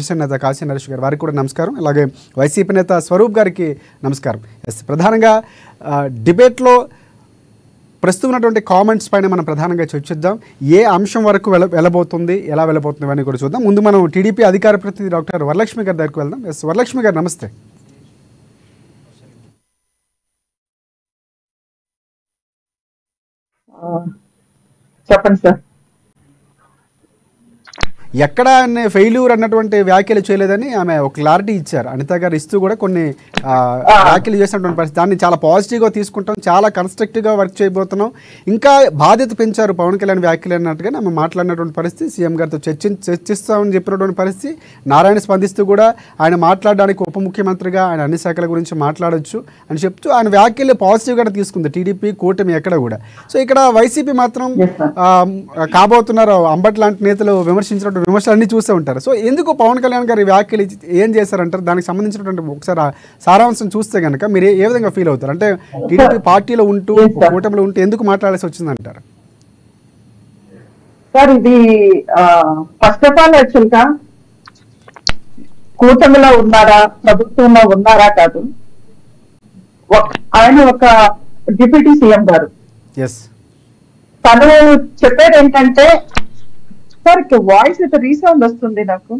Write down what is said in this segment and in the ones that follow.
నేత కాశీ నరేష్ గారు వారికి కూడా నమస్కారం. అలాగే వైసీపీ నేత స్వరూప్ గారికి నమస్కారం. ప్రధానంగా డిబేట్లో ప్రస్తుతం ఉన్నటువంటి కామెంట్స్ పైన మనం ప్రధానంగా చర్చిద్దాం. ఏ అంశం వరకు వెళ్ళబోతుంది, ఎలా వెళ్ళబోతుంది అని కూడా చూద్దాం. ముందు మనం టీడీపీ అధికార ప్రతినిధి డాక్టర్ వరలక్ష్మి గారి దగ్గరికి వెళ్దాం. వరలక్ష్మి గారు నమస్తే. చెప్పండి సార్. ఎక్కడ ఫెయిల్యూర్ అన్నటువంటి వ్యాఖ్యలు చేయలేదని ఆమె ఒక క్లారిటీ ఇచ్చారు. అనిత గారు ఇస్తూ కూడా కొన్ని వ్యాఖ్యలు చేసినటువంటి పరిస్థితి, దాన్ని చాలా పాజిటివ్గా తీసుకుంటాం, చాలా కన్స్ట్రక్టివ్గా వర్క్ చేయబోతున్నాం, ఇంకా బాధ్యత పెంచారు పవన్ కళ్యాణ్ వ్యాఖ్యలు అన్నట్టుగా ఆమె మాట్లాడినటువంటి పరిస్థితి, సీఎం గారితో చర్చిస్తామని చెప్పినటువంటి పరిస్థితి. నారాయణ స్పందిస్తూ కూడా ఆయన మాట్లాడడానికి ఉప ముఖ్యమంత్రిగా ఆయన అన్ని శాఖల గురించి మాట్లాడొచ్చు అని చెప్తూ ఆయన వ్యాఖ్యలు పాజిటివ్గా తీసుకుంది టీడీపీ కూటమి ఎక్కడ కూడా. సో ఇక్కడ వైసీపీ మాత్రం కాబోతున్నారు అంబట్ లాంటి నేతలు విమర్శించినటువంటి విమర్శలు అన్ని చూస్తూ ఉంటారు. సో ఎందుకు పవన్ కళ్యాణ్ గారి వ్యాఖ్యలు ఏం చేశారంటారు? దానికి సంబంధించినటువంటి ఒకసారి సారాంశం చూస్తే కనుక మీరు ఏ విధంగా ఫీల్ అవుతారు? అంటే టీడీపీ పార్టీలో ఉంటూ కూటమిలో ఉంటూ ఎందుకు మాట్లాడాల్సి వచ్చిందంటారు? సార్ ఇది ఫస్ట్ ఆఫ్ ఆల్ యాక్చువల్ గా కూటమిలో ఉన్నారా ప్రభుత్వంలో ఉన్నారా కాదు, ఆయన ఒక డిప్యూటీ సీఎం గారు. తను చెప్పేది ఏంటంటే, సార్ వాయిస్ అయితే రీసౌండ్ వస్తుంది నాకు.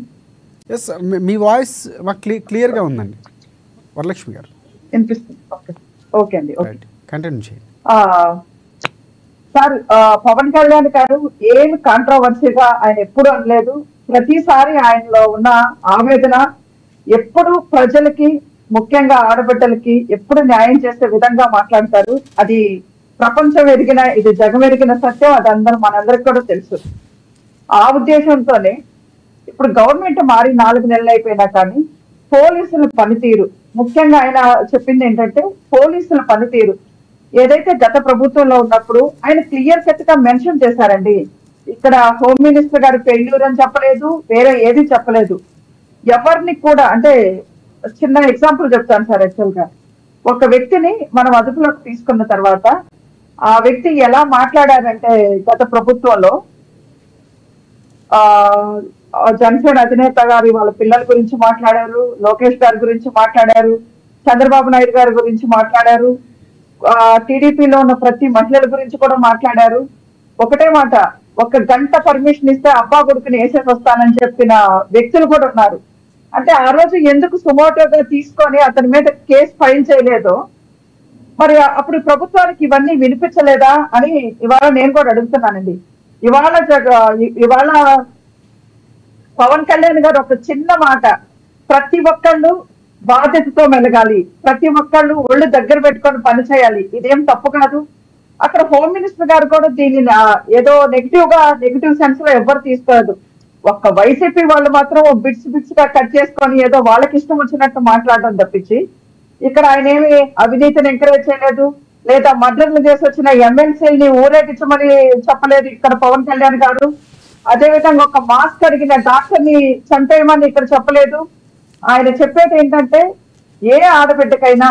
మీ వాయిస్ మాకు క్లియర్గా ఉందండి వరలక్ష్మి గారు, వినిపిస్తుంది. ఓకే అండి, కంటిన్యూ చేయండి. సార్ పవన్ కళ్యాణ్ గారు ఏమి కాంట్రవర్సీగా ఆయన ఎప్పుడు అనలేదు. ప్రతిసారి ఆయనలో ఉన్న ఆవేదన ఎప్పుడు ప్రజలకి, ముఖ్యంగా ఆడబిడ్డలకి ఎప్పుడు న్యాయం చేసే విధంగా మాట్లాడతారు. అది ప్రపంచం ఎరిగిన, ఇది జగం ఎరిగిన సత్యం. అది మనందరికి కూడా తెలుసు. ఆ ఉద్దేశంతోనే ఇప్పుడు గవర్నమెంట్ మారి 4 నెలలు అయిపోయినా కానీ పోలీసుల పనితీరు, ముఖ్యంగా ఆయన చెప్పింది ఏంటంటే పోలీసుల పనితీరు ఏదైతే గత ప్రభుత్వంలో ఉన్నప్పుడు ఆయన క్లియర్ కట్ గా మెన్షన్ చేశారండి. ఇక్కడ హోమ్ మినిస్టర్ గారు ఫెయిల్యూర్ అని చెప్పలేదు, వేరే ఏది చెప్పలేదు. ఎవరిని కూడా, అంటే చిన్న ఎగ్జాంపుల్ చెప్తాను సార్. యాక్చువల్ గా ఒక వ్యక్తిని మనం అదుపులోకి తీసుకున్న తర్వాత ఆ వ్యక్తి ఎలా మాట్లాడారంటే, గత ప్రభుత్వంలో జనసేన అధినేత గారి వాళ్ళ పిల్లల గురించి మాట్లాడారు, లోకేష్ గారి గురించి మాట్లాడారు, చంద్రబాబు నాయుడు గారి గురించి మాట్లాడారు, టీడీపీలో ఉన్న ప్రతి మహిళల గురించి కూడా మాట్లాడారు. ఒకటే మాట, 1 గంట పర్మిషన్ ఇస్తే అబ్బా కొడుకుని వేసేసి వస్తానని చెప్పిన వ్యక్తులు కూడా ఉన్నారు. అంటే ఆ రోజు ఎందుకు సుమోటోగా తీసుకొని అతని మీద కేసు ఫైల్ చేయలేదో మరి అప్పుడు ప్రభుత్వానికి ఇవన్నీ వినిపించలేదా అని ఇవాళ నేను కూడా అడుగుతున్నానండి. ఇవాళ పవన్ కళ్యాణ్ గారు ఒక చిన్న మాట, ప్రతి ఒక్కళ్ళు బాధ్యతతో మెలగాలి, ప్రతి ఒక్కళ్ళు ఒళ్ళు దగ్గర పెట్టుకొని పని చేయాలి, ఇదేం తప్పు కాదు. అక్కడ హోమ్ మినిస్టర్ గారు కూడా దీనిని ఏదో నెగిటివ్ సెన్స్ లో ఎవ్వరు తీసుకోలేదు. ఒక్క వైసీపీ వాళ్ళు మాత్రం బిట్స్ గా కట్ చేసుకొని ఏదో వాళ్ళకి ఇష్టం వచ్చినట్టు మాట్లాడడం తప్పించి ఇక్కడ ఆయన ఏమి అవినీతిని ఎంకరేజ్ చేయలేదు, లేదా మర్డర్లు చేసి వచ్చిన ఎమ్మెల్సీని ఊరేగించమని చెప్పలేదు ఇక్కడ పవన్ కళ్యాణ్ గారు. అదేవిధంగా ఒక మాస్క్ అడిగిన డాక్టర్ ని చంపేయమని ఇక్కడ చెప్పలేదు. ఆయన చెప్పేది ఏంటంటే, ఏ ఆడబిడ్డకైనా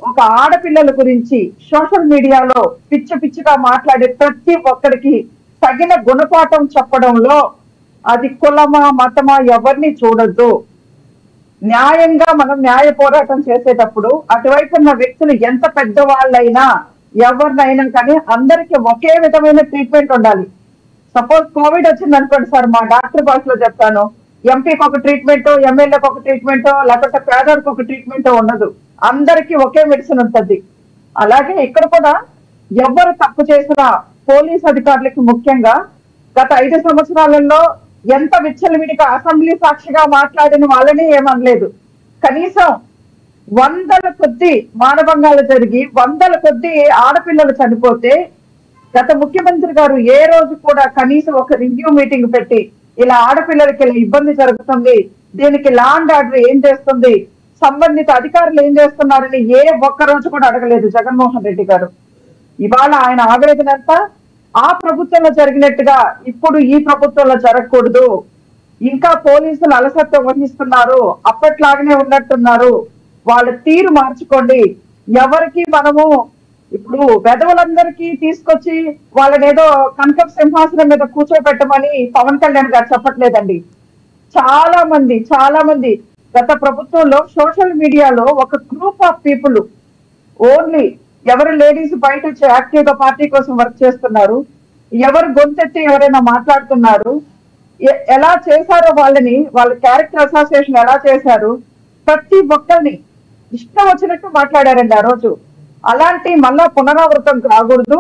ఒక ఆడపిల్లల గురించి సోషల్ మీడియాలో పిచ్చిగా మాట్లాడే ప్రతి ఒక్కరికి తగిన గుణపాఠం చెప్పడంలో అది కులమా మతమా ఎవరిని చూడొద్దు. న్యాయంగా మనం న్యాయ పోరాటం చేసేటప్పుడు అటువైపు ఉన్న వ్యక్తులు ఎంత పెద్దవాళ్ళైనా ఎవరినైనా కానీ అందరికి ఒకే విధమైన ట్రీట్మెంట్ ఉండాలి. సపోజ్ కోవిడ్ వచ్చింది అనుకోండి సార్, మా డాక్టర్ భాషలో చెప్తాను, ఎంపీకి ఒక ట్రీట్మెంటో, ఎమ్మెల్యేకి ఒక ట్రీట్మెంటో, లేకపోతే పేదలకు ఒక ట్రీట్మెంటో ఉండదు. అందరికీ ఒకే మెడిసిన్ ఉంటుంది. అలాగే ఇక్కడ కూడా ఎవరు తప్పు చేసినా పోలీస్ అధికారులకి, ముఖ్యంగా గత 5 సంవత్సరాలలో ఎంత విచ్చలవిడిగా అసెంబ్లీ సాక్షిగా మాట్లాడిన వాళ్ళని ఏమనలేదు. కనీసం 100ల కొద్దీ మానభంగాలు జరిగి 100ల కొద్దీ ఆడపిల్లలు చనిపోతే గత ముఖ్యమంత్రి గారు ఏ రోజు కూడా కనీసం ఒక రివ్యూ మీటింగ్ పెట్టి ఇలా ఆడపిల్లలకి ఇలా ఇబ్బంది జరుగుతుంది, దీనికి లా అండ్ ఆర్డర్ ఏం చేస్తుంది, సంబంధిత అధికారులు ఏం చేస్తున్నారని ఏ ఒక్క రోజు కూడా అడగలేదు జగన్మోహన్ రెడ్డి గారు. ఇవాళ ఆయన ఆవేదన అంతా ఆ ప్రభుత్వంలో జరిగినట్టుగా ఇప్పుడు ఈ ప్రభుత్వంలో జరగకూడదు, ఇంకా పోలీసులు అలసత్వం వహిస్తున్నారు, అప్పట్లాగానే ఉన్నట్టున్నారు, వాళ్ళ తీరు మార్చుకోండి. ఎవరికి మనము ఇప్పుడు పెదవులందరికీ తీసుకొచ్చి వాళ్ళని ఏదో కనకపు సింహాసనం మీద కూర్చోబెట్టమని పవన్ కళ్యాణ్ గారు చెప్పట్లేదండి. చాలా మంది గత ప్రభుత్వంలో సోషల్ మీడియాలో ఒక గ్రూప్ ఆఫ్ పీపుల్ ఓన్లీ ఎవరు లేడీస్ బయట వచ్చి యాక్టివ్ గా పార్టీ కోసం వర్క్ చేస్తున్నారు, ఎవరు గొంతెత్తి ఎవరైనా మాట్లాడుతున్నారు, ఎలా చేశారో వాళ్ళ క్యారెక్టర్ అసోసియేషన్ ఎలా చేశారు, ప్రతి ఒక్కరిని ఇష్టం వచ్చినట్టు మాట్లాడారండి ఆ రోజు. అలాంటి మళ్ళా పునరావృతం కాకూడదు.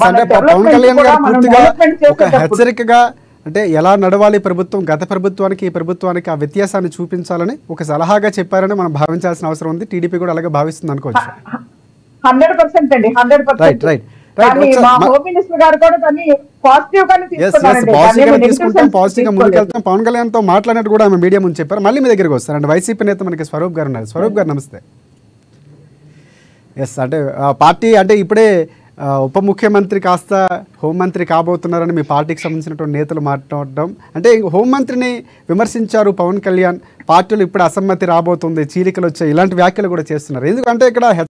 అంటే పవన్ కళ్యాణ్ గారు పూర్తిగా ఒక హెచ్చరికగా అంటే ఎలా నడవాలి ప్రభుత్వం, గత ప్రభుత్వానికి ఈ ప్రభుత్వానికి ఆ వ్యత్యాసాన్ని చూపించాలని ఒక సలహాగా చెప్పారని మనం భావించాల్సిన అవసరం ఉంది. టీడీపీ కూడా అలాగే భావిస్తుంది అనుకోవచ్చు. 100% అండి, 100%. మా హోమ్ మినిస్టర్ గారు కూడా దాన్ని పాజిటివ్ గానే తీసుకుంటాం, పాజిటివ్ గా ముందుకెళ్తాం. పవన్ కళ్యాణ్ తో మాట్లాడినట్టు కూడా ఆమె మీడియా ముందు చెప్పారు. మళ్ళీ మీ దగ్గరికి వస్తారండి. వైసీపీ నేత మనకి స్వరూప్ గారు ఉన్నారు. స్వరూప్ గారు నమస్తే. అంటే పార్టీ అంటే ఇప్పుడే ఉప ముఖ్యమంత్రి కాస్త హోంమంత్రి కాబోతున్నారని మీ పార్టీకి సంబంధించినటువంటి నేతలు మాట్లాడడం, అంటే హోంమంత్రిని విమర్శించారు పవన్ కళ్యాణ్, పార్టీలు ఇప్పుడు అసమ్మతి రాబోతుంది, చీలికలు వచ్చాయి, ఇలాంటి వ్యాఖ్యలు కూడా చేస్తున్నారు. ఎందుకంటే ఇక్కడ